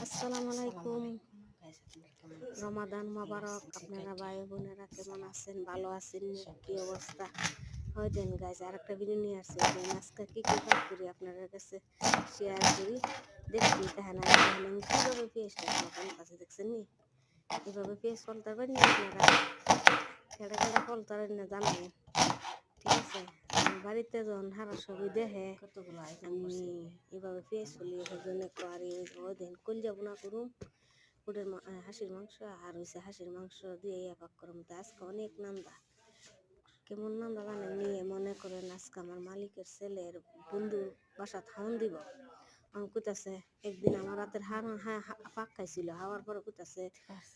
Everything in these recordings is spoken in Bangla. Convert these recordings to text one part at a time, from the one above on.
আসসালামু আলাইকুম। রমাদান মোবারক। আপনারা ভাই বোনেরা কেমন আছেন? ভালো আছেন? কি অবস্থা? হয় দেন গাইজ আর একটা ভিডিও নিয়ে আসছি। আজকে কি কি কাজ করি আপনাদের কাছে শেয়ার করি। দেখছি তাহলে আমি কীভাবে পেঁয়াজটা আপনার কাছে দেখছেন নি কীভাবে পেঁয়াজ ফলতে পারেন আপনারা কেটে কেটে ফলতে পারেন না জানাবেন, ঠিক আছে? বাড়িতে যখন হারা ছবি দেখে আমি এভাবে পেঁয়াজ ফলি সেজন্য করি। ওই দিন কলজা বোনা করুম পুটের হাঁসির মাংস আর হয়েছে হাঁসির মাংস দিয়ে পাক করুম। তো আজকে অনেক নান্দা, কেমন নান্দা জানেন নিয়ে মনে করেন আজকে আমার মালিকের ছেলের বন্ধুর বাসা থাউন দিব। আমি কইতাছে একদিন আমার রাতের ফাঁক খাইছিল, হাওয়ার পরে কইতাছে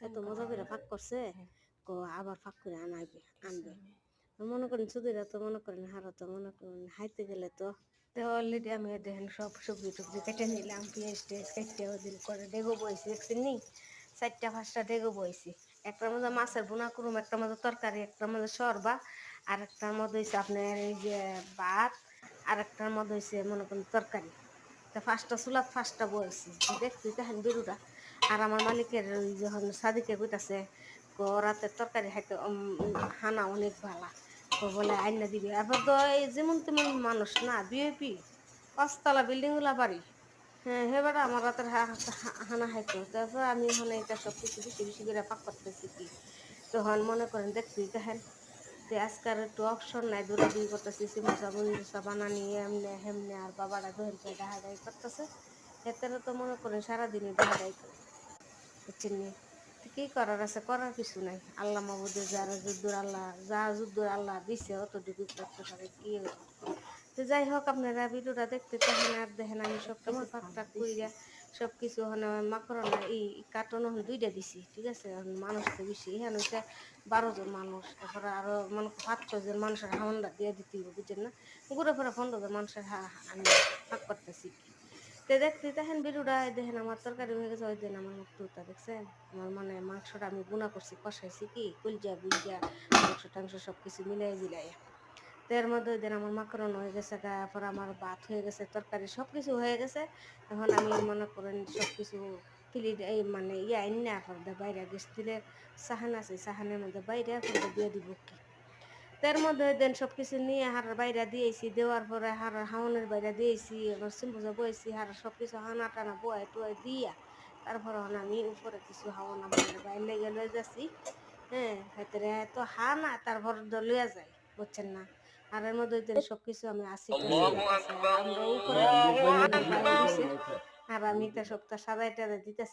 এত মজা করে ফাঁক করছে, আবার ফাঁক করে আনবে। মনে করেন সুদিরা তো মনে করেন হারা তো মনে করেন হাইতে গেলে তো অলরেডি আমি দেখেন সব সবজি টবজি কেটে নিলাম, পেঁয়াজ টেজ কেটে ওদিন করে ডেগো বইছি দেখছেন নি 4টা 5টা ডেগো বইছি। একটার মধ্যে মাছের বোনা করুম, একটার মধ্যে তরকারি, একটার মধ্যে শরবা, আর একটার মধ্যে হয়েছে আপনার এই যে ভাত, আর একটার মধ্যে হয়েছে মনে করেন তরকারি। তা 5টা চুলাত 5টা বইছি দেখছি দেখেন বেরুটা। আর আমার মালিকের যখন সাদিকে কইতাছে রাতের তরকারি খাইতে হানা অনেক ভালা, বলে আইনা দিবে। এরপর তো এই যেমন তেমন মানুষ না, বিএপি 5তলা বিল্ডিং গুলা বাড়ি। হ্যাঁ এবার আমার রাতের হানা খাইতো। তারপর আমি এখন এটা সব কিছু বেশি বেশি করে পাক করতেছি কি তখন মনে করেন দেখছি দেখেন যে আজকাল একটু অপশন নাই, দৌড়াদৌড়ি করতেছি সিমোসা বন্ধুসা বানানি এমনে হেমনে। আর বাবারা দোহেন করে ডাহাডাহি করতেছে, এতেও তো মনে করেন সারাদিনই ডাহাডাহি করে, বুঝছেন নি? কি করার আছে? করার কিছু নাই। আল্লাহ মাহবুদের যারা যুদ্ধর আল্লাহ যা যুদ্ধর আল্লাহ দিছে অতটুকু করতে পারে কি। তো যাই হোক আপনারা ভিডিওটা দেখতে থাকেন আর দেখেন আমি সব কিছু ফাঁকটাক কইরা সব কিছু মাকড়না এই কার্টন 2টা দিছি, ঠিক আছে? মানুষ তো বেশি এখানে হচ্ছে 12জন মানুষ, তারপরে আরো মনে 5-6জন মানুষের হাওয়ানটা দিয়ে দিতে হবে, বুঝছেন না? ঘুরে ফেরা 15জন মানুষের আমি ফাঁক করতেছি। তো দেখতে দেখেন ভিডিওটা দেখেন আমার তরকারি হয়ে গেছে। ওই দিন আমার মুক্তটা দেখছেন, আমার মানে মাংসটা আমি গুনা করছি, কষাইছি কি কুলজা বুলজা মাংস টাংস সব কিছু মিলাই জিলাই। তো এর মধ্যে ওই দিন আমার মাকরন হয়ে গেছে, তারপর আমার ভাত হয়ে গেছে, তরকারি সব কিছু হয়ে গেছে। এখন আমি মনে করেন সব কিছু প্লেট এই মানে আইন না বাইরে স্টিলের সাহান আছে, সাহানের মধ্যে বাইরে দিয়ে দিব কি। তার মধ্যে দেন সব কিছু নিয়ে হারার বাইরে দিয়েছি, দেওয়ার পরে হারার হাওনের বাইরে দিয়েছি, আবার সিম্পুজা বয়েছি, হারার সব কিছু হানা টানা বয়ে টুয়ে দিয়া তারপর আমি উপরে কিছু হাওন আমাদের বাইরে লেগে লয়ে যাচ্ছি। হ্যাঁ ভেতরে তো হানা তারপর লইয়া যায়, বুঝছেন না? আর এর মধ্যে দেন সব কিছু আমি আসি আমরা উপরে আর আমি তা সপ্তাহ সাজাইটা দিতেছি।